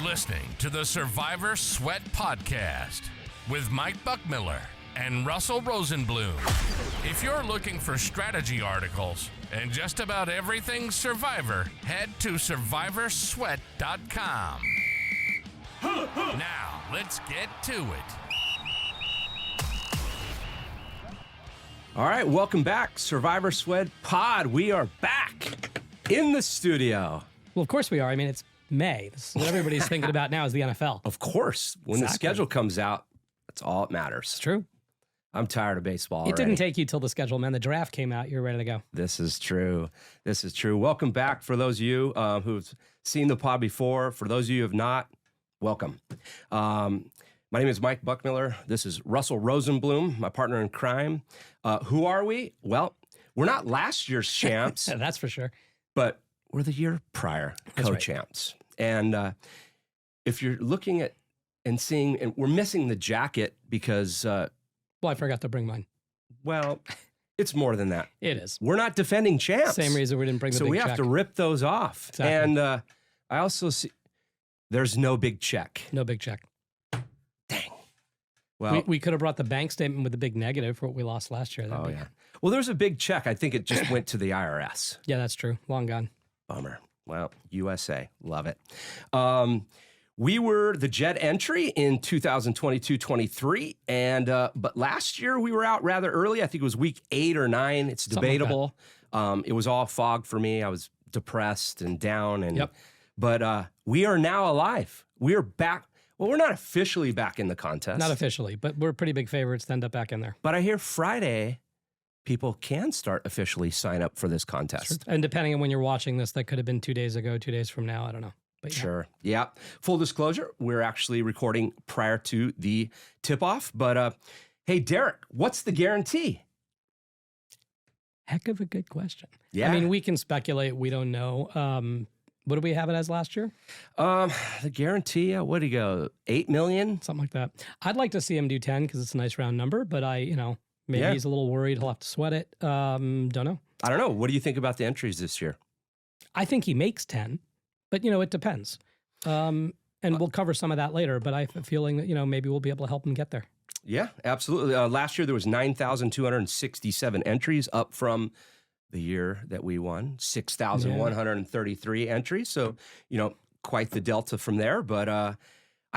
You're listening to the Survivor Sweat Podcast with Mike Buchmiller and Russell Rosenblum. If you're looking for strategy articles and just about everything Survivor, head to survivorsweat.com. Now, let's get to it. All right, welcome back, Survivor Sweat Pod. We are back in the studio. Well, of course we are. I mean, it's May. This is what everybody's thinking about now is the NFL. Of course. When the schedule comes out, that's all that matters. It's true. I'm tired of baseball already. It didn't take you till the schedule, man. The draft came out. You're ready to go. This is true. This is true. Welcome back for those of you who've seen the pod before. For those of you who have not, welcome. My name is Mike Buchmiller. This is Russell Rosenblum, my partner in crime. Who are we? Well, we're not last year's champs. That's for sure. But we're the year prior co-champs. Right. And if you're looking at and seeing, and we're missing the jacket because... well, I forgot to bring mine. Well, it's more than that. It is. We're not defending champs. Same reason we didn't bring the big check. So we have to rip those off. Exactly. And I also see there's no big check. No big check. Dang. Well, we could have brought the bank statement with the big negative for what we lost last year. Oh, yeah. Well, there's a big check. I think it just went to the IRS. Yeah, that's true. Long gone. Bummer. Well, USA. Love it. We were the Jet entry in 2022-23, and but last year we were out rather early. I think it was week 8 or 9. It's debatable. Like it was all fog for me. I was depressed and down. And But we are now alive. We are back. Well, we're not officially back in the contest. Not officially, but we're pretty big favorites to end up back in there. But I hear Friday people can start officially sign up for this contest. And depending on when you're watching this, that could have been 2 days ago, 2 days from now. I don't know. But yeah. Sure. Yeah. Full disclosure, we're actually recording prior to the tip-off. But hey, Derek, what's the guarantee? Heck of a good question. Yeah. I mean, we can speculate. We don't know. What do we have it as last year? The guarantee, what do you go, 8 million? Something like that. I'd like to see him do 10 because it's a nice round number, but maybe he's a little worried. He'll have to sweat it. Don't know. I don't know. What do you think about the entries this year? I think he makes 10, but, it depends. And we'll cover some of that later, but I have a feeling that, maybe we'll be able to help him get there. Yeah, absolutely. Last year, there was 9,267 entries up from the year that we won, 6,133 entries. So, quite the delta from there. But I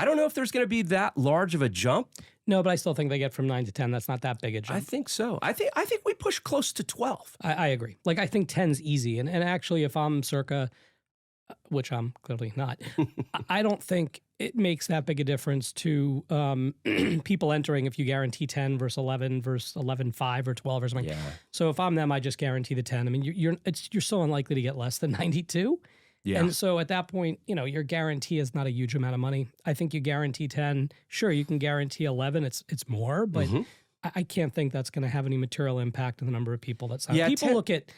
don't know if there's going to be that large of a jump. No, but I still think they get from 9 to 10. That's not that big a jump. I think so. I think we push close to 12. I agree. Like, I think 10's easy. And actually, if I'm Circa, which I'm clearly not, I don't think it makes that big a difference to people entering if you guarantee 10 versus 11 versus 11.5 or 12 or something. Yeah. So if I'm them, I just guarantee the 10. I mean, you're so unlikely to get less than 92. Yeah. And so at that point, your guarantee is not a huge amount of money. I think you guarantee 10. Sure, you can guarantee 11. It's more, but I can't think that's going to have any material impact on the number of people that sign. Yeah, people look at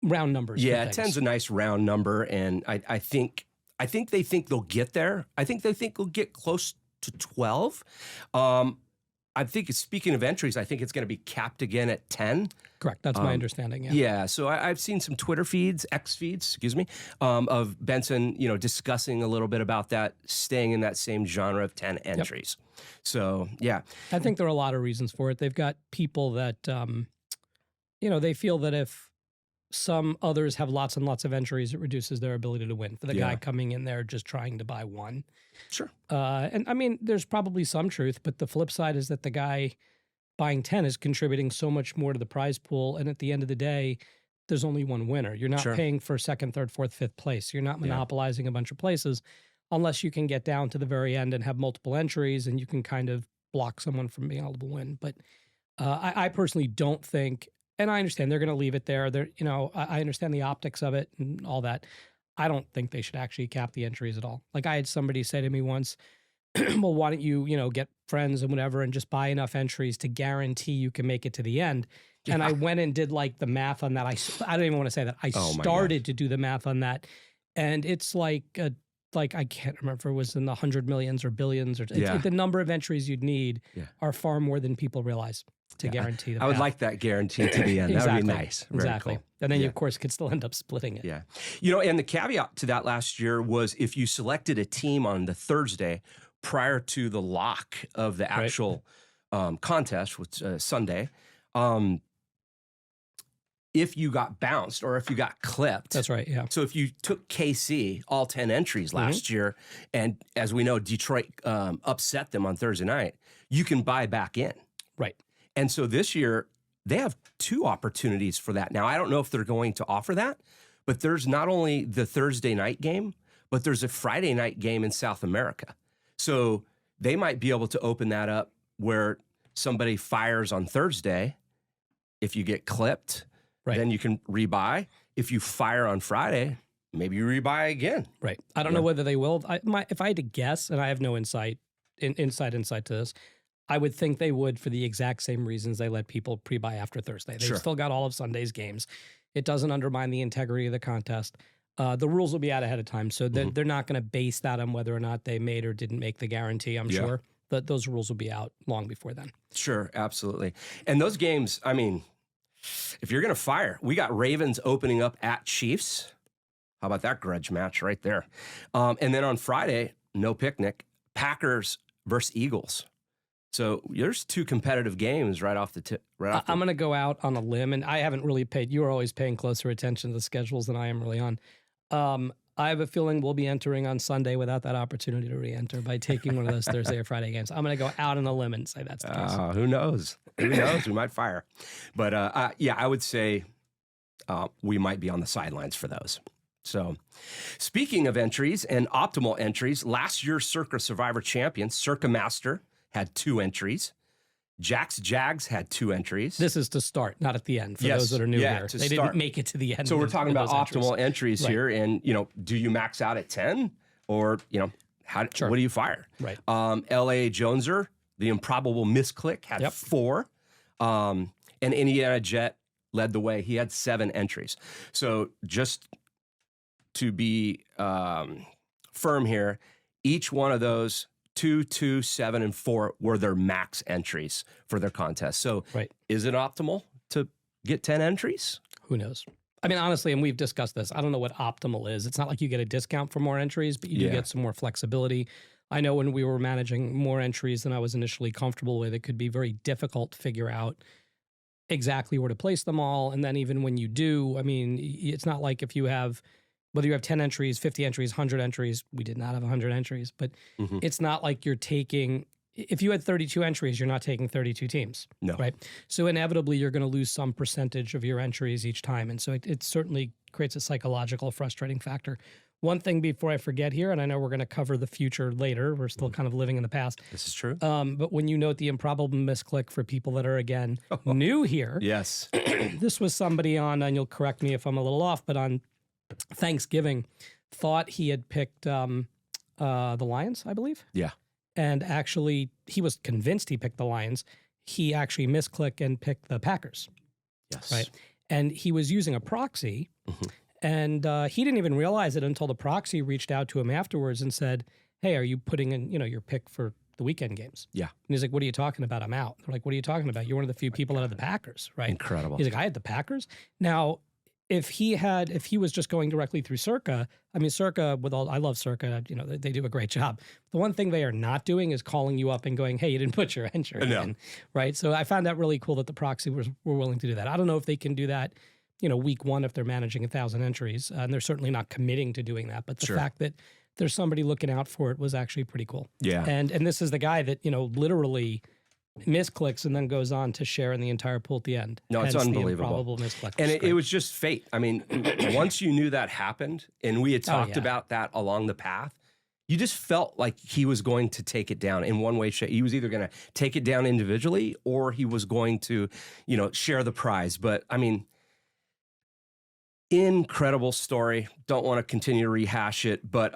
round numbers. Yeah, 10's a nice round number, and I think they think they'll get there. I think they think they'll get close to 12. I think, speaking of entries, I think it's going to be capped again at 10. Correct. That's my understanding. Yeah. Yeah. So I've seen some Twitter feeds, of Benson, discussing a little bit about that, staying in that same genre of 10 entries. Yep. So, yeah. I think there are a lot of reasons for it. They've got people that, they feel that if some others have lots and lots of entries, it reduces their ability to win. For the guy coming in there just trying to buy one. Sure. And I mean, there's probably some truth, but the flip side is that the guy buying 10 is contributing so much more to the prize pool. And at the end of the day, there's only one winner. You're not paying for second, third, fourth, fifth place. You're not monopolizing a bunch of places unless you can get down to the very end and have multiple entries and you can kind of block someone from being able to win. But I personally don't think, and I understand they're going to leave it there. I understand the optics of it and all that. I don't think they should actually cap the entries at all. Like I had somebody say to me once, well, why don't you, get friends and whatever and just buy enough entries to guarantee you can make it to the end. Yeah. And I went and did like the math on that. I don't even want to say that. I started to do the math on that. And it's like a like, I can't remember if it was in the 100 millions or billions or the number of entries you'd need are far more than people realize to guarantee the I would path. like that guarantee to the end. That would be nice. Very exactly. cool. And then you, of course, could still end up splitting it. Yeah. And the caveat to that last year was if you selected a team on the Thursday prior to the lock of the actual contest, which Sunday, if you got bounced or if you got clipped. That's right, yeah. So if you took KC, all 10 entries last year, and as we know, Detroit upset them on Thursday night, you can buy back in. Right. And so this year, they have 2 opportunities for that. Now, I don't know if they're going to offer that, but there's not only the Thursday night game, but there's a Friday night game in South America. So they might be able to open that up where somebody fires on Thursday. If you get clipped, then you can rebuy. If you fire on Friday, maybe you rebuy again. Right. I don't know whether they will. If I had to guess, and I have no insight to this, I would think they would for the exact same reasons they let people pre-buy after Thursday. They've still got all of Sunday's games. It doesn't undermine the integrity of the contest. The rules will be out ahead of time, so they're not going to base that on whether or not they made or didn't make the guarantee, I'm sure. But those rules will be out long before then. Sure, absolutely. And those games, I mean, if you're going to fire, we got Ravens opening up at Chiefs. How about that grudge match right there? And then on Friday, no picnic, Packers versus Eagles. So there's 2 competitive games right off the tip. I'm going to go out on a limb, and I haven't really paid. You are always paying closer attention to the schedules than I am really on. I have a feeling we'll be entering on Sunday without that opportunity to re-enter by taking one of those Thursday or Friday games. I'm going to go out on a limb and say that's the case. Who knows? Who knows? We might fire. But I would say we might be on the sidelines for those. So speaking of entries and optimal entries, last year's Circa Survivor champion, Circa Master, had 2 entries. Jack's Jags had 2 entries. This is to start, not at the end, for those that are new here. They didn't make it to the end. So we're talking about optimal entries here. And, do you max out at 10? Or, what do you fire? Right. L.A. Joneser, the improbable misclick, had 4. And Indiana Jet led the way. He had 7 entries. So just to be firm here, each one of those 2, 2, 7, and 4 were their max entries for their contest. So is it optimal to get 10 entries? Who knows? I mean, honestly, and we've discussed this, I don't know what optimal is. It's not like you get a discount for more entries, but you do get some more flexibility. I know when we were managing more entries than I was initially comfortable with, it could be very difficult to figure out exactly where to place them all. And then even when you do, I mean, it's not like if you have... whether you have 10 entries, 50 entries, 100 entries, we did not have 100 entries, but it's not like you're taking, if you had 32 entries, you're not taking 32 teams. No. Right? So inevitably, you're going to lose some percentage of your entries each time. And so it certainly creates a psychological frustrating factor. One thing before I forget here, and I know we're going to cover the future later, we're still kind of living in the past. This is true. But when you note the improbable misclick for people that are, again, new here. Yes. This was somebody on, and you'll correct me if I'm a little off, but on Thanksgiving, thought he had picked the Lions, I believe. Yeah. And actually, he was convinced he picked the Lions. He actually misclicked and picked the Packers. Yes. Right. And he was using a proxy, and he didn't even realize it until the proxy reached out to him afterwards and said, "Hey, are you putting in, your pick for the weekend games?" Yeah. And he's like, "What are you talking about? I'm out." They're like, "What are you talking about? You're one of the few people that have the Packers, right?" Incredible. He's like, "I had the Packers." Now, if he was just going directly through Circa, I mean, Circa, I love Circa, they do a great job. The one thing they are not doing is calling you up and going, "Hey, you didn't put your entry in," right? So I found that really cool that the proxy were willing to do that. I don't know if they can do that, week 1 if they're managing 1,000 entries, and they're certainly not committing to doing that. But the fact that there's somebody looking out for it was actually pretty cool. Yeah. And this is the guy that, literally misclicks and then goes on to share in the entire pool at the end. No, it's unbelievable. The improbable misclick. And it was just fate. I mean, once you knew that happened, and we had talked about that along the path, you just felt like he was going to take it down in one way, shape. He was either going to take it down individually or he was going to, share the prize. But I mean, incredible story. Don't want to continue to rehash it, but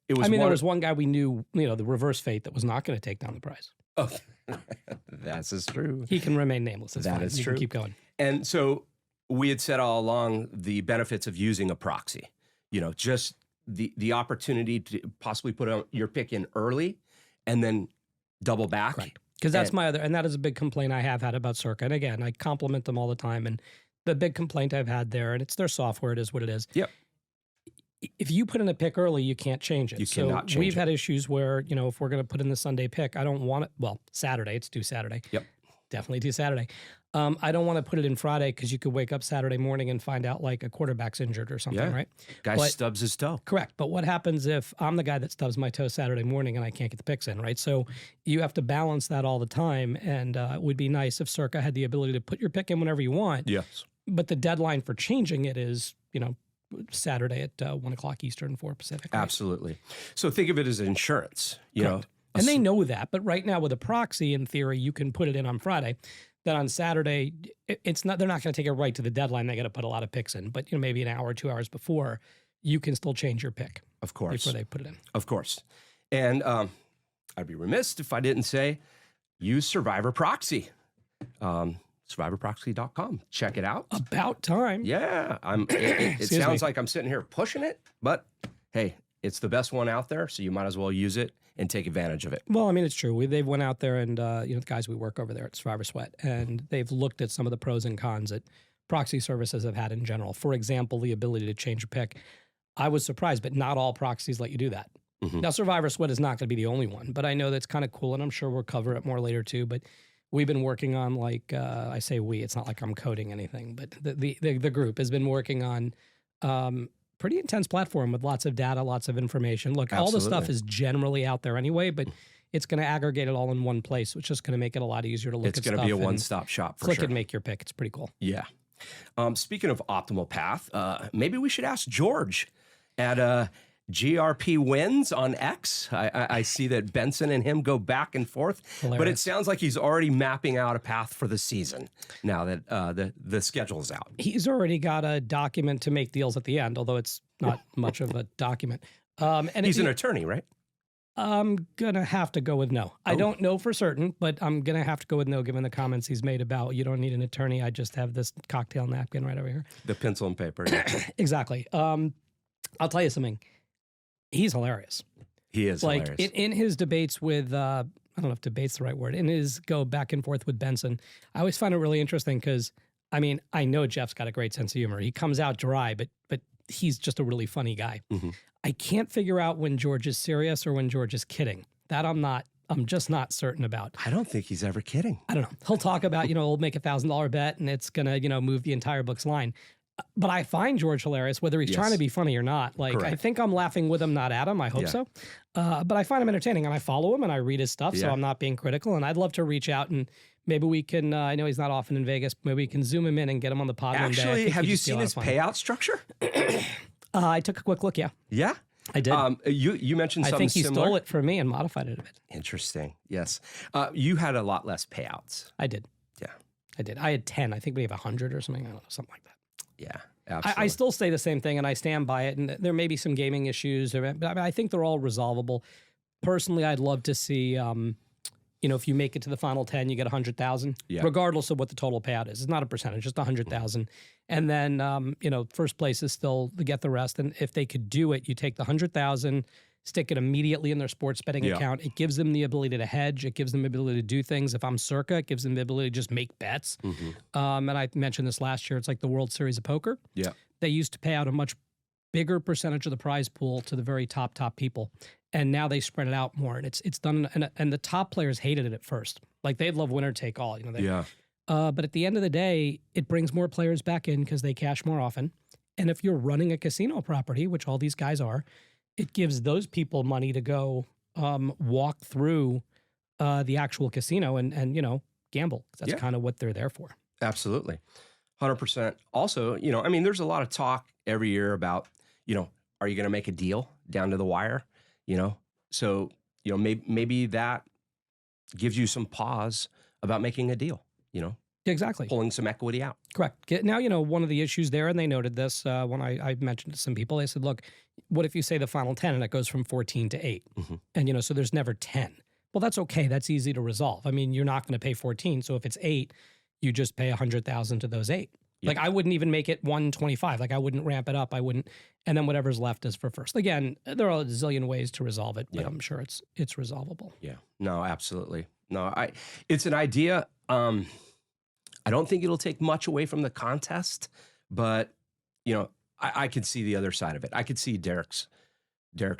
it was. There was one guy we knew, the reverse fate that was not going to take down the prize. Oh, that's true. He can remain nameless. That is true. Keep going. And so we had said all along the benefits of using a proxy. Just the opportunity to possibly put your pick in early and then double back. Correct. Because that's my other, and that is a big complaint I have had about Circa. And again, I compliment them all the time. And the big complaint I've had there, and it's their software, it is what it is. Yep. If you put in a pick early, you can't change it. You cannot change it. We've had issues where, if we're going to put in the Sunday pick, I don't want it. Well, Saturday, it's due Saturday. Yep. Definitely due Saturday. I don't want to put it in Friday because you could wake up Saturday morning and find out like a quarterback's injured or something, right? Guy stubs his toe. Correct. But what happens if I'm the guy that stubs my toe Saturday morning and I can't get the picks in, right? So you have to balance that all the time. And it would be nice if Circa had the ability to put your pick in whenever you want. Yes. But the deadline for changing it is, Saturday at 1 o'clock Eastern, 4 Pacific. Right? Absolutely. So think of it as insurance, you know. And they know that. But right now with a proxy, in theory, you can put it in on Friday. Then on Saturday, it's not. They're not going to take it right to the deadline. They got to put a lot of picks in. But maybe an hour or 2 hours before, you can still change your pick. Of course. Before they put it in. Of course. And I'd be remiss if I didn't say use Survivor Proxy. SurvivorProxy.com. Check it out. About time. Yeah. It sounds like I'm sitting here pushing it, but hey, it's the best one out there, so you might as well use it and take advantage of it. Well, I mean, it's true. They've went out there and, the guys we work over there at Survivor Sweat, and they've looked at some of the pros and cons that proxy services have had in general. For example, the ability to change a pick. I was surprised, but not all proxies let you do that. Mm-hmm. Now, Survivor Sweat is not going to be the only one, but I know that's kind of cool, and I'm sure we'll cover it more later too. But we've been working on, like, I say we, it's not like I'm coding anything, but the group has been working on pretty intense platform with lots of data, lots of information. Look, all the stuff is generally out there anyway, but it's going to aggregate it all in one place, which is just going to make it a lot easier to look at stuff. It's going to be a one-stop shop for sure. Click sure. and make your pick. It's pretty cool. Yeah. Speaking of optimal path, maybe we should ask George at GRP Wins on X. I see that Benson and him go back and forth, Hilarious. but it sounds like he's already mapping out a path for the season now that the schedule's out. He's already got a document to make deals at the end, although it's not much of a document. And he's an attorney, right? I'm going to have to go with no. I don't know for certain, but I'm going to have to go with no given the comments he's made about you don't need an attorney. I just have this cocktail napkin right over here. The pencil and paper. Yeah. Exactly. I'll tell you something. He's hilarious. He is like hilarious. In his debates with, I don't know if debate's the right word, in his go back and forth with Benson, I always find it really interesting because, I mean, I know Jeff's got a great sense of humor. He comes out dry, but he's just a really funny guy. Mm-hmm. I can't figure out when George is serious or when George is kidding. That I'm just not certain about. I don't think he's ever kidding. I don't know. He'll talk about, we'll make $1,000 bet and it's going to, move the entire book's line. But I find George hilarious, whether he's trying to be funny or not. Like, correct. I think I'm laughing with him, not at him. I hope so. But I find him entertaining, and I follow him, and I read his stuff, so I'm not being critical. And I'd love to reach out, and maybe we can, I know he's not often in Vegas, maybe we can zoom him in and get him on the pod one day. Actually, have you seen his payout structure? I took a quick look, yeah. Yeah? I did. You mentioned something similar. I think he stole it from me and modified it a bit. Interesting, yes. You had a lot less payouts. I did. Yeah. I did. I had 10. I think we have 100 or something. I don't know, something like that. Yeah, absolutely. I still say the same thing, and I stand by it. And there may be some gaming issues, but I think they're all resolvable. Personally, I'd love to see, if you make it to the final 10, you get 100,000, regardless of what the total payout is. It's not a percentage, just 100,000. And then, first place is still to get the rest. And if they could do it, you take the 100,000, stick it immediately in their sports betting account. It gives them the ability to hedge. It gives them the ability to do things. If I'm Circa, it gives them the ability to just make bets. Mm-hmm. And I mentioned this last year. It's like the World Series of Poker. Yeah. They used to pay out a much bigger percentage of the prize pool to the very top people. And now they spread it out more. And it's done. And the top players hated it at first. Like they'd love winner take all. But at the end of the day, it brings more players back in because they cash more often. And if you're running a casino property, which all these guys are, it gives those people money to go walk through the actual casino and gamble. That's kind of what they're there for. Absolutely. 100%. Also, there's a lot of talk every year about, are you going to make a deal down to the wire? So, maybe that gives you some pause about making a deal, Exactly. Pulling some equity out. Correct. Now, one of the issues there, and they noted this when I mentioned to some people, they said, look, what if you say the final 10 and it goes from 14 to 8? Mm-hmm. And, so there's never 10. Well, that's okay. That's easy to resolve. I mean, you're not going to pay 14. So if it's 8, you just pay 100,000 to those 8. Like I wouldn't even make it 125. Like I wouldn't ramp it up. I wouldn't. And then whatever's left is for first. Again, there are a zillion ways to resolve it, but I'm sure it's resolvable. Yeah. No, absolutely. No, it's an idea. I don't think it'll take much away from the contest, but I could see the other side of it. I could see Derek's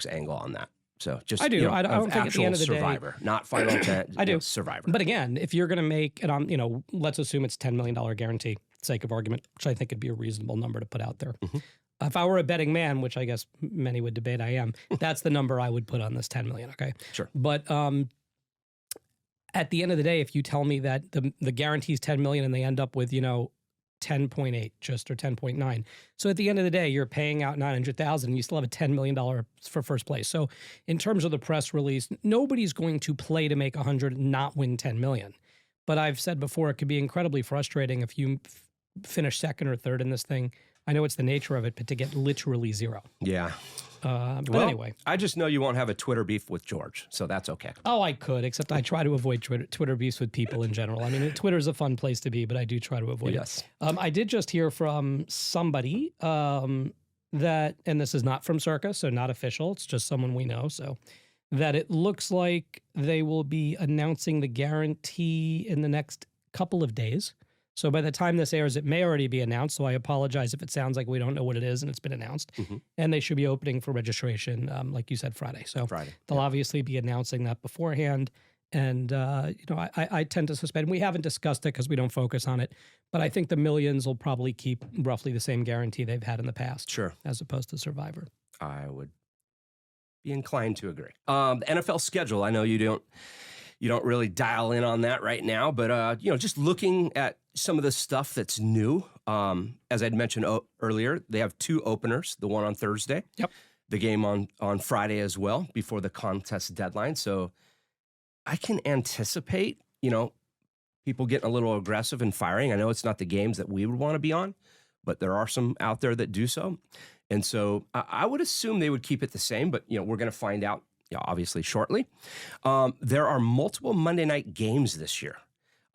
angle on that. So just I do. I don't think at the end of the Survivor, not Final 10. I do. Survivor. But again, if you're going to make it, let's assume it's $10 million guarantee, sake of argument, which I think would be a reasonable number to put out there. Mm-hmm. If I were a betting man, which I guess many would debate I am, that's the number I would put on this 10 million. Okay. Sure. But at the end of the day, if you tell me that the guarantee is 10 million and they end up with 10.8 just or 10.9. So at the end of the day, you're paying out 900,000 and you still have a $10 million for first place. So in terms of the press release, nobody's going to play to make 100 and not win 10 million. But I've said before, it could be incredibly frustrating if you finish second or third in this thing. I know it's the nature of it, but to get literally zero. Yeah. But anyway. I just know you won't have a Twitter beef with George, so that's okay. Oh, I could, except I try to avoid Twitter beefs with people in general. I mean, Twitter's a fun place to be, but I do try to avoid it. I did just hear from somebody that, and this is not from Circa, so not official, it's just someone we know, so that it looks like they will be announcing the guarantee in the next couple of days. So by the time this airs, it may already be announced. So I apologize if it sounds like we don't know what it is and it's been announced. Mm-hmm. And they should be opening for registration, like you said, Friday. So they'll obviously be announcing that beforehand. And, I tend to suspect, we haven't discussed it because we don't focus on it, but I think the millions will probably keep roughly the same guarantee they've had in the past. Sure. As opposed to Survivor. I would be inclined to agree. The NFL schedule, I know you don't really dial in on that right now, but just looking at some of the stuff that's new. As I'd mentioned earlier, they have two openers, the one on Thursday, the game on Friday as well, before the contest deadline. So I can anticipate, people getting a little aggressive and firing. I know it's not the games that we would want to be on, but there are some out there that do so. And so I would assume they would keep it the same, but, we're going to find out, obviously shortly. There are multiple Monday night games this year.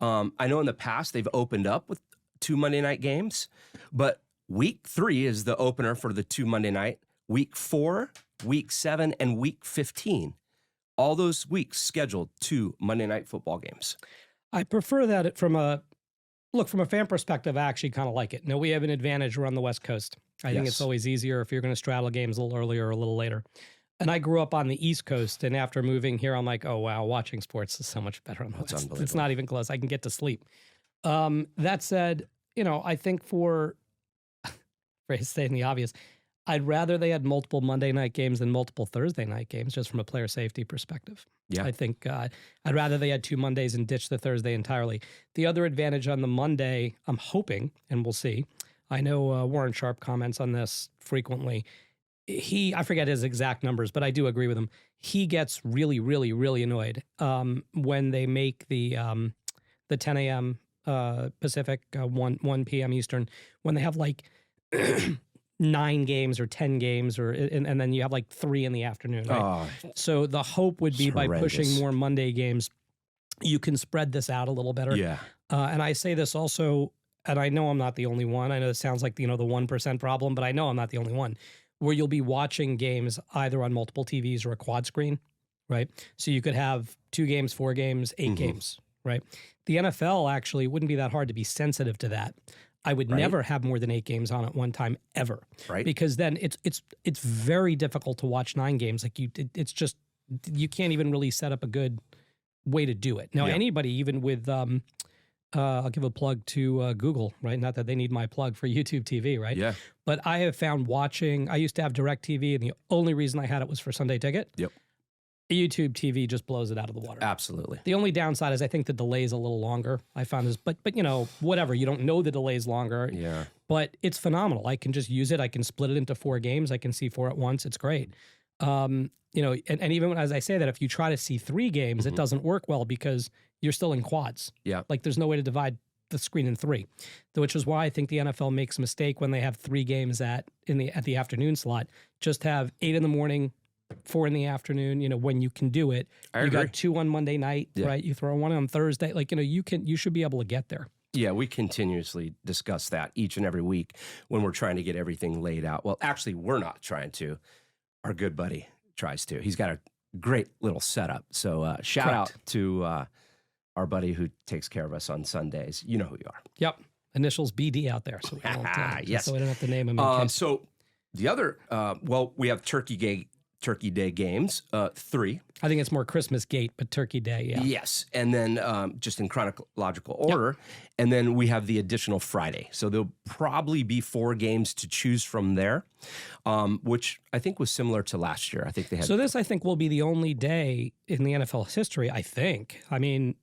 I know in the past they've opened up with 2 Monday night games, but week 3 is the opener for the 2 Monday night. Week 4, week 7, and week 15. All those weeks scheduled 2 Monday night football games. I prefer that from a fan perspective. I actually kind of like it. Now we have an advantage. We're on the West Coast. I think it's always easier if you're going to straddle games a little earlier or a little later. And I grew up on the East Coast, and after moving here, I'm like, oh, wow, watching sports is so much better on the West. Unbelievable. It's not even close. I can get to sleep. That said, I think for stating the obvious, I'd rather they had multiple Monday night games than multiple Thursday night games, just from a player safety perspective. Yeah. I think I'd rather they had 2 Mondays and ditch the Thursday entirely. The other advantage on the Monday, I'm hoping, and we'll see, I know Warren Sharp comments on this frequently. I forget his exact numbers, but I do agree with him. He gets really, really, really annoyed when they make the 10 a.m. Pacific, 1 p.m. Eastern, when they have like 9 games or 10 games, and then you have like 3 in the afternoon. Right? Oh, so the hope would be by pushing more Monday games, you can spread this out a little better. Yeah. And I say this also, and I know I'm not the only one. I know it sounds like the 1% problem, but I know I'm not the only one. Where you'll be watching games either on multiple TVs or a quad screen, right? So you could have 2 games, 4 games, 8 games, right? The NFL actually wouldn't be that hard to be sensitive to that. I would never have more than 8 games on at one time ever, right? Because then it's very difficult to watch 9 games. Like it's just you can't even really set up a good way to do it. Now anybody, even with I'll give a plug to Google, right? Not that they need my plug for YouTube TV, right? Yeah. But I have found I used to have DirecTV, and the only reason I had it was for Sunday Ticket. Yep. YouTube TV just blows it out of the water. Absolutely. The only downside is I think the delay is a little longer. I found this, but whatever. You don't know the delay's longer. Yeah. But it's phenomenal. I can just use it. I can split it into 4 games. I can see 4 at once. It's great. And even as I say that, if you try to see 3 games, it doesn't work well because you're still in quads. Yeah. Like there's no way to divide the screen in 3, which is why I think the NFL makes a mistake when they have 3 games at the afternoon slot. Just have 8 in the morning, 4 in the afternoon, when you can do it. You got 2 on Monday night, right? You throw 1 on Thursday. Like, you should be able to get there. Yeah, we continuously discuss that each and every week when we're trying to get everything laid out. Well, actually, we're not trying to. Our good buddy tries to. He's got a great little setup. So shout out to our buddy who takes care of us on Sundays. You know who you are. Yep. Initials BD out there. So we don't, yes. So we don't have to name him. So the other, we have Turkey Day games, 3. I think it's more Christmas Gate, but Turkey Day, yeah. Yes, and then just in chronological order, and then we have the additional Friday. So there'll probably be 4 games to choose from there, which I think was similar to last year. I think they had. So this, I think, will be the only day in the NFL history, I think. I mean,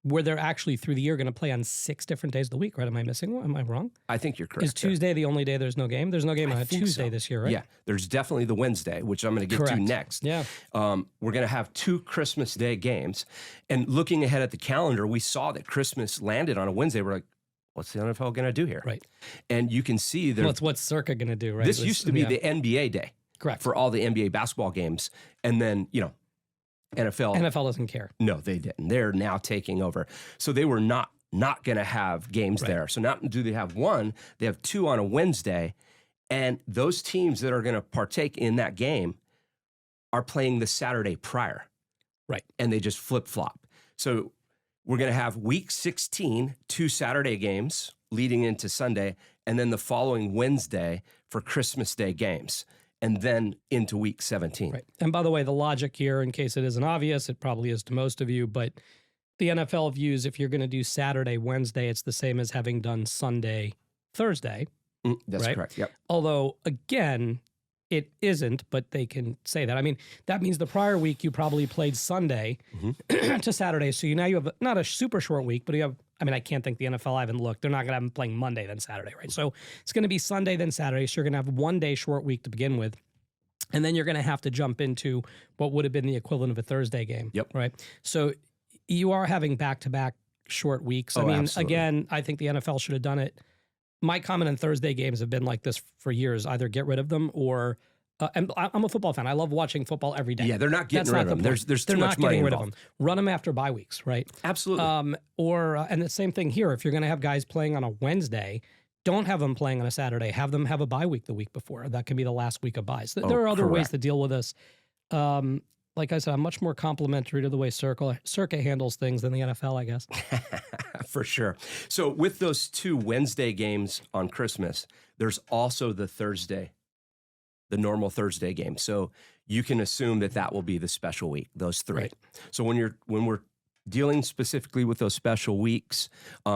where they're actually through the year going to play on 6 different days of the week, right? Am I missing one? Am I wrong? I think you're correct. Is Tuesday the only day there's no game? There's no game on a Tuesday this year, right? Yeah, there's definitely the Wednesday, which I'm going to get to next. Yeah. We're going to have 2 Christmas Day games. And looking ahead at the calendar, we saw that Christmas landed on a Wednesday. We're like, what's the NFL going to do here? Right. And you can see what's Circa going to do, right? This used to be the NBA day. Correct. For all the NBA basketball games. And then, NFL doesn't care. No, they didn't. They're now taking over. So they were not going to have games there. So not do they have 1, they have 2 on a Wednesday. And those teams that are going to partake in that game are playing the Saturday prior. Right. And they just flip-flop. So we're going to have week 16, 2 Saturday games leading into Sunday, and then the following Wednesday for Christmas Day games. And then into week 17. Right. And by the way, the logic here, in case it isn't obvious, it probably is to most of you, but the NFL views if you're going to do Saturday, Wednesday, it's the same as having done Sunday, Thursday. That's correct. Yep. Although, again, it isn't, but they can say that. I mean, that means the prior week you probably played Sunday to Saturday. So now you have not a super short week, but you have, I can't think the NFL, I haven't looked. They're not going to have them playing Monday, then Saturday, right? So it's going to be Sunday, then Saturday. So you're going to have 1 day short week to begin with. And then you're going to have to jump into what would have been the equivalent of a Thursday game. Yep. Right. So you are having back-to-back short weeks. Absolutely. Again, I think the NFL should have done it. My comment on Thursday games have been like this for years. Either get rid of them or and I'm a football fan. I love watching football every day. Yeah, they're not getting rid of them. There's too much money involved. Rid of them. Run them after bye weeks, right? Absolutely. And the same thing here. If you're going to have guys playing on a Wednesday, don't have them playing on a Saturday. Have them have a bye week the week before. That can be the last week of buys. There are other ways to deal with this. Like I said, I'm much more complimentary to the way Circa handles things than the NFL, I guess. For sure. So with those 2 Wednesday games on Christmas, there's also the normal Thursday game. So you can assume that will be the special week, those 3. Right. So when we're dealing specifically with those special weeks,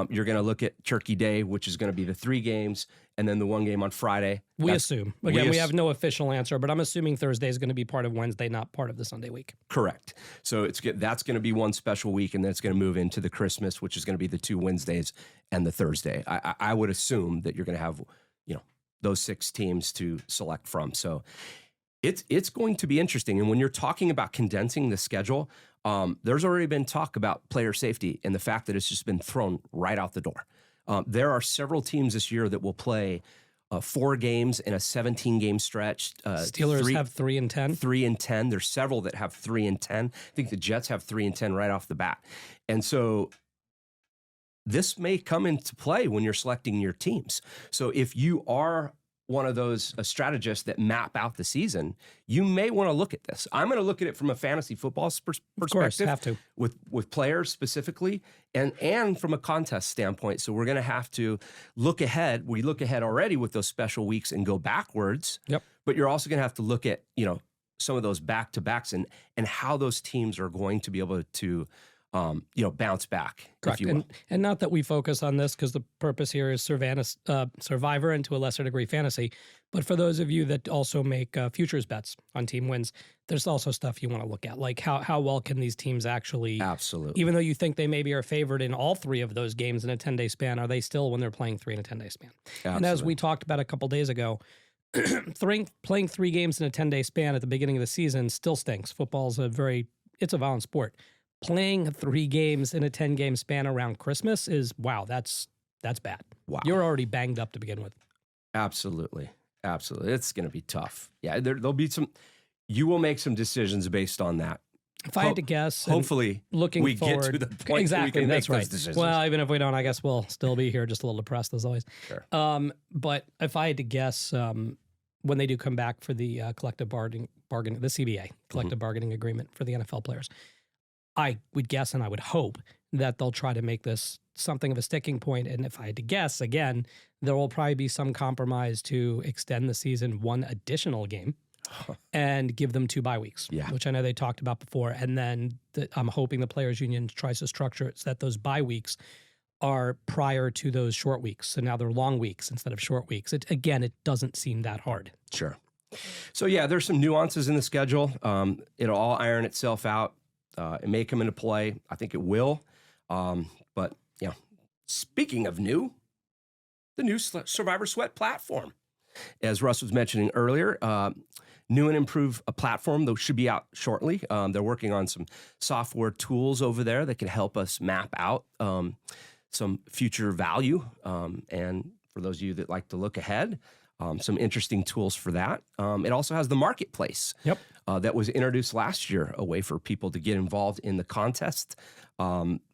you're going to look at Turkey Day, which is going to be the 3 games, and then the 1 game on Friday. We assume. Again, we have no official answer, but I'm assuming Thursday is going to be part of Wednesday, not part of the Sunday week. Correct. So that's going to be 1 special week, and then it's going to move into the Christmas, which is going to be the 2 Wednesdays and the Thursday. I would assume that you're going to have, those 6 teams to select from. So it's going to be interesting. And when you're talking about condensing the schedule, there's already been talk about player safety and the fact that it's just been thrown right out the door. There are several teams this year that will play 4 games in a 17-game stretch. Steelers have 3 and 10. 3 and 10. There's several that have 3 and 10. I think the Jets have 3 and 10 right off the bat. And so this may come into play when you're selecting your teams. So if you are one of those strategists that map out the season, you may want to look at this. I'm going to look at it from a fantasy football perspective. Of course, have to. With players specifically and from a contest standpoint. So we're going to have to look ahead. We look ahead already with those special weeks and go backwards. Yep. But you're also going to have to look at, some of those back-to-backs and how those teams are going to be able to bounce back. Correct. If you will. And not that we focus on this because the purpose here is Survivor and to a lesser degree fantasy. But for those of you that also make futures bets on team wins, there's also stuff you want to look at. Like how well can these teams actually, absolutely, even though you think they maybe are favored in all 3 of those games in a 10-day span, are they still when they're playing 3 in a 10-day span? Absolutely. And as we talked about a couple days ago, playing 3 games in a 10-day span at the beginning of the season still stinks. Football's it's a violent sport. Playing 3 games in a 10-game span around Christmas is, wow, that's bad. Wow. You're already banged up to begin with. Absolutely. It's going to be tough. Yeah, there'll be you will make some decisions based on that. If I had to guess, hopefully looking we forward, get to the point exactly, where we can that's make right. those decisions. Well, even if we don't, I guess we'll still be here, just a little depressed as always. Sure. But if I had to guess, when they do come back for the collective bargaining, the CBA collective bargaining agreement for the NFL players, I would guess and I would hope that they'll try to make this something of a sticking point. And if I had to guess, again, there will probably be some compromise to extend the season one additional game and give them 2 bye weeks, which I know they talked about before. And then I'm hoping the Players Union tries to structure it so that those bye weeks are prior to those short weeks. So now they're long weeks instead of short weeks. It doesn't seem that hard. Sure. So, yeah, there's some nuances in the schedule. It'll all iron itself out. It may come into play. I think it will. But, yeah, speaking of new, the new Survivor Sweat platform. As Russ was mentioning earlier, new and improved platform that should be out shortly. They're working on some software tools over there that can help us map out some future value. And for those of you that like to look ahead, some interesting tools for that. It also has the marketplace that was introduced last year, a way for people to get involved in the contest,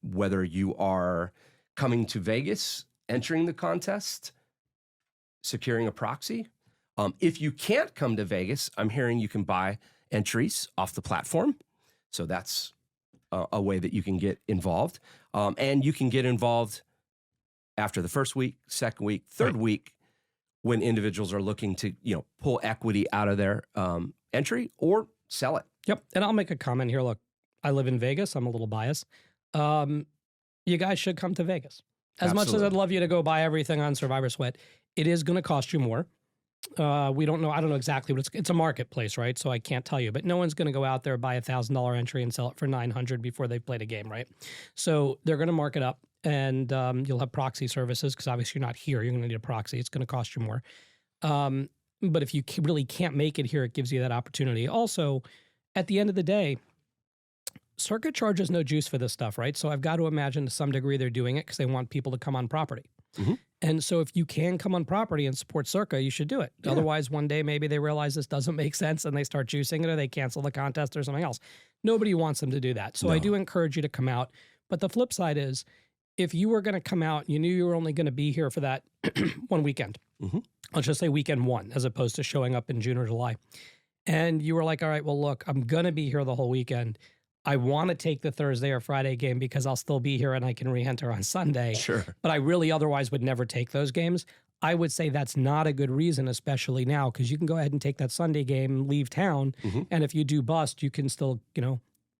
whether you are coming to Vegas, entering the contest, securing a proxy. If you can't come to Vegas, I'm hearing you can buy entries off the platform. So that's a way that you can get involved. And you can get involved after the first week, second week, third week, when individuals are looking to, pull equity out of their entry or sell it. Yep. And I'll make a comment here. Look, I live in Vegas. I'm a little biased. You guys should come to Vegas. As much as I'd love you to go buy everything on Survivor Sweat, it is going to cost you more. We don't know. I don't know exactly what it's a marketplace, right? So I can't tell you, but no one's going to go out there, buy $1,000 entry and sell it for $900 before they've played a game, right? So they're going to mark it up, and you'll have proxy services because obviously you're not here. You're going to need a proxy. It's going to cost you more. But if you really can't make it here, it gives you that opportunity. Also, at the end of the day, Circa charges no juice for this stuff, right? So I've got to imagine to some degree they're doing it because they want people to come on property. Mm-hmm. And so if you can come on property and support Circa, you should do it. Yeah. Otherwise, one day maybe they realize this doesn't make sense and they start juicing it or they cancel the contest or something else. Nobody wants them to do that. So I do encourage you to come out. But the flip side is, if you were going to come out, you knew you were only going to be here for that one weekend. Mm-hmm. Let's just say weekend one, as opposed to showing up in June or July. And you were like, all right, well, look, I'm going to be here the whole weekend. I want to take the Thursday or Friday game because I'll still be here and I can re-enter on Sunday. Sure. But I really otherwise would never take those games. I would say that's not a good reason, especially now, because you can go ahead and take that Sunday game, leave town, and if you do bust, you can still,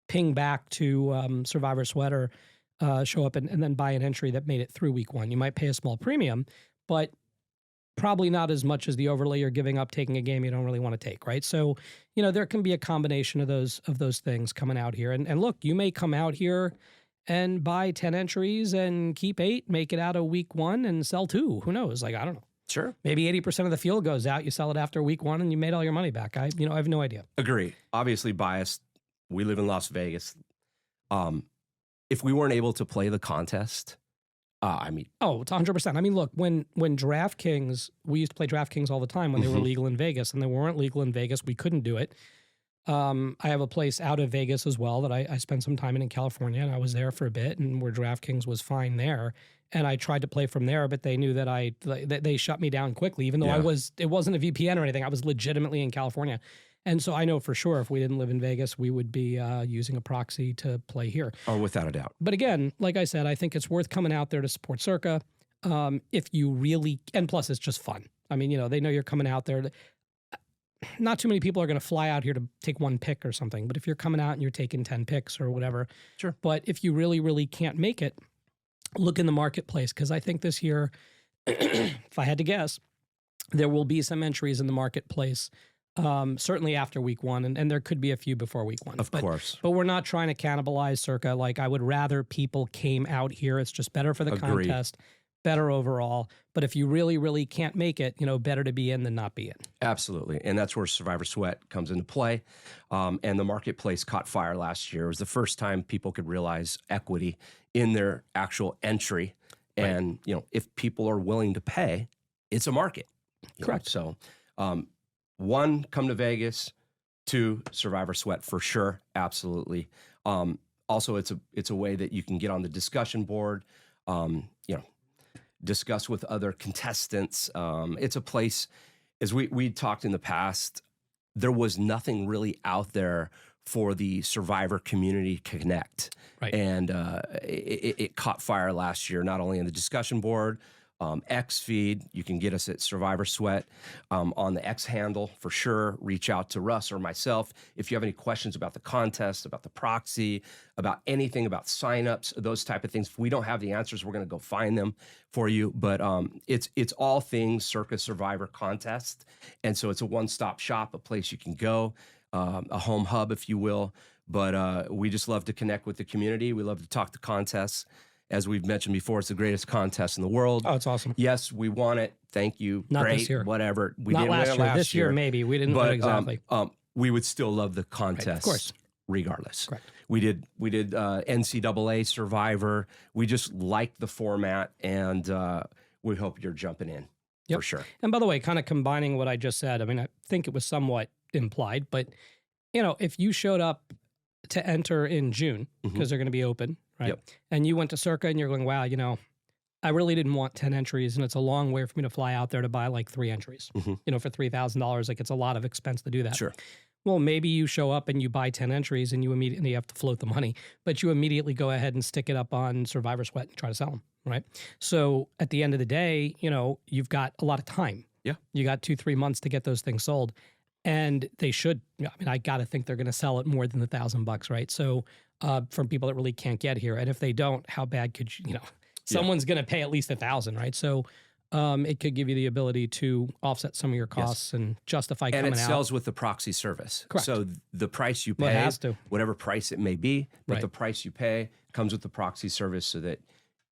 ping back to Survivor Sweat or show up and then buy an entry that made it through week one. You might pay a small premium, but probably not as much as the overlay you're giving up taking a game you don't really want to take, right? So, there can be a combination of those things coming out here. And look, you may come out here and buy 10 entries and keep 8, make it out of week one and sell 2. Who knows? I don't know. Sure. Maybe 80% of the field goes out. You sell it after week one and you made all your money back. I have no idea. Agree. Obviously biased. We live in Las Vegas. If we weren't able to play the contest, it's 100%. Look, when DraftKings, we used to play DraftKings all the time when they were legal in Vegas, and they weren't legal in Vegas. We couldn't do it. I have a place out of Vegas as well that I spent some time in California, and I was there for a bit, and where DraftKings was fine there. And I tried to play from there, but they knew that they shut me down quickly, even though it wasn't a VPN or anything. I was legitimately in California. And so I know for sure if we didn't live in Vegas, we would be using a proxy to play here. Oh, without a doubt. But again, like I said, I think it's worth coming out there to support Circa. If you really, and plus it's just fun. They know you're coming out there. Not too many people are going to fly out here to take one pick or something. But if you're coming out and you're taking 10 picks or whatever. Sure. But if you really, really can't make it, look in the marketplace. Because I think this year, if I had to guess, there will be some entries in the marketplace. Certainly after week one, and there could be a few before week one. Of course. But we're not trying to cannibalize Circa. I would rather people came out here. It's just better for the contest, better overall. But if you really, really can't make it, better to be in than not be in. Absolutely. And that's where Survivor Sweat comes into play. And the marketplace caught fire last year. It was the first time people could realize equity in their actual entry. Right. And, if people are willing to pay, it's a market. Correct. So, one, come to Vegas. to Survivor Sweat for sure. Absolutely. Also, it's a way that you can get on the discussion board, discuss with other contestants. It's a place, as we talked in the past, there was nothing really out there for the Survivor community to connect. Right. And it caught fire last year, not only in the discussion board, X feed. You can get us at Survivor Sweat on the X handle for sure. Reach out to Russ or myself if you have any questions about the contest, about the proxy, about anything about signups, those type of things. If we don't have the answers, we're going to go find them for you. But it's all things Circa Survivor Contest, and so it's a one-stop shop, a place you can go, a home hub, if you will. But we just love to connect with the community. We love to talk to contests. As we've mentioned before, it's the greatest contest in the world. Oh, it's awesome. Yes, we won it. Thank you. Not Great. this year. Whatever. We Not didn't last win it year. last This year, maybe. We didn't win it exactly. We would still love the contest. Right, of course. Regardless. Correct. We did NCAA Survivor. We just liked the format, and we hope you're jumping in for sure. And by the way, kind of combining what I just said, I mean, I think it was somewhat implied, but, if you showed up to enter in June, because they're going to be open, right? Yep. And you went to Circa and you're going, wow, I really didn't want 10 entries, and it's a long way for me to fly out there to buy like 3 entries. For $3,000, like it's a lot of expense to do that. Sure. Well, maybe you show up and you buy 10 entries and you immediately have to float the money, but you immediately go ahead and stick it up on Survivor Sweat and try to sell them, right? So at the end of the day, you've got a lot of time. Yeah. You got 2-3 months to get those things sold. And they should, I got to think they're going to sell it more than the $1,000, right? So from people that really can't get here. And if they don't, how bad could someone's going to pay at least $1,000, right? So it could give you the ability to offset some of your costs and justify coming out. And it sells with the proxy service. Correct. So the price you pay, Well, it has to. whatever price it may be, but Right. the price you pay comes with the proxy service so that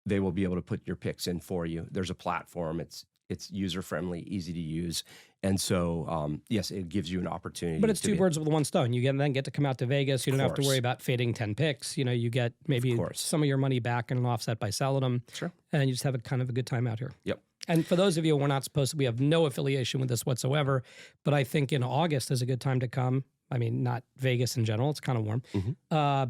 they will be able to put your picks in for you. There's a platform. It's user-friendly, easy to use. And so, yes, it gives you an opportunity. But it's two birds with one stone. You then get to come out to Vegas. You don't have to worry about fading 10 picks. You get maybe some of your money back and an offset by selling them. Sure. And you just have a kind of a good time out here. Yep. And for those of you, we have no affiliation with this whatsoever. But I think in August is a good time to come. I mean, not Vegas in general. It's kind of warm.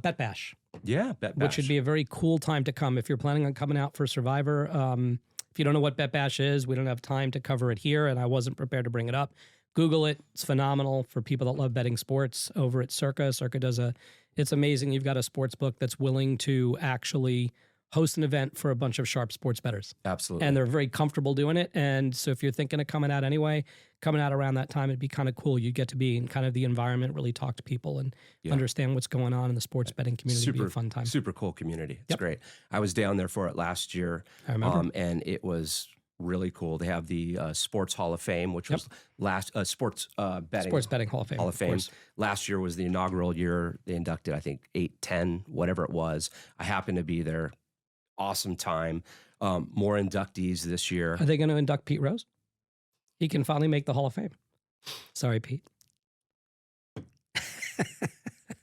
Bet Bash. Yeah, Bet Bash. Which would be a very cool time to come if you're planning on coming out for Survivor. If you don't know what Bet Bash is, we don't have time to cover it here, and I wasn't prepared to bring it up. Google it. It's phenomenal for people that love betting sports over at Circa. Circa it's amazing. You've got a sports book that's willing to actually host an event for a bunch of sharp sports bettors. Absolutely. And they're very comfortable doing it. And so if you're thinking of coming out anyway, coming out around that time, it'd be kind of cool. You'd get to be in kind of the environment, really talk to people and understand what's going on in the sports betting community. It'd be a fun time. Super cool community. It's great. I was down there for it last year. I remember. And it was really cool. They have the Sports Hall of Fame, which was Sports Betting Hall of Fame. Hall of Fame. Last year was the inaugural year. They inducted, I think, 8, 10, whatever it was. I happened to be there. Awesome time. More inductees this year. Are they going to induct Pete Rose? He can finally make the Hall of Fame. Sorry, Pete.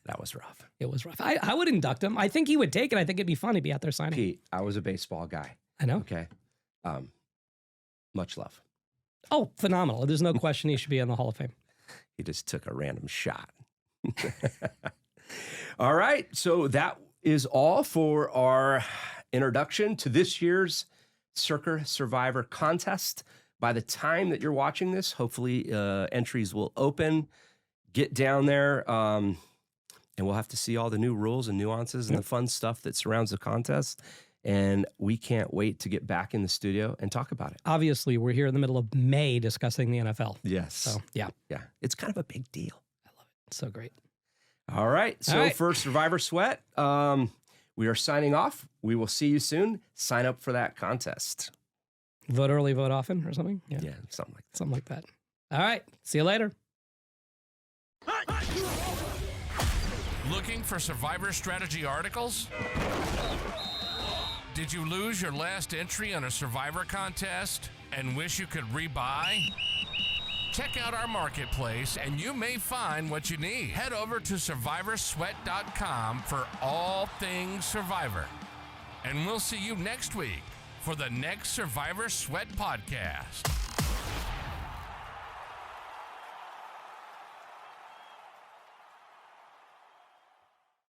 That was rough. It was rough. I would induct him. I think he would take it. I think it'd be fun to be out there signing. Pete, I was a baseball guy. I know. Okay. Much love. Oh, phenomenal. There's no question he should be in the Hall of Fame. He just took a random shot. All right. So that is all for our introduction to this year's Circa Survivor Contest. By the time that you're watching this, hopefully entries will open. Get down there, and we'll have to see all the new rules and nuances and the fun stuff that surrounds the contest. And we can't wait to get back in the studio and talk about it. Obviously, we're here in the middle of May discussing the NFL. Yes. So, yeah. Yeah. It's kind of a big deal. I love it. It's so great. All right. So for Survivor Sweat, we are signing off. We will see you soon. Sign up for that contest. Vote early, vote often or something? Yeah, something like that. Something like that. All right. See you later. Looking for Survivor strategy articles? Did you lose your last entry on a Survivor contest and wish you could rebuy? Check out our marketplace and you may find what you need. Head over to survivorsweat.com for all things Survivor. And we'll see you next week for the next Survivor Sweat podcast.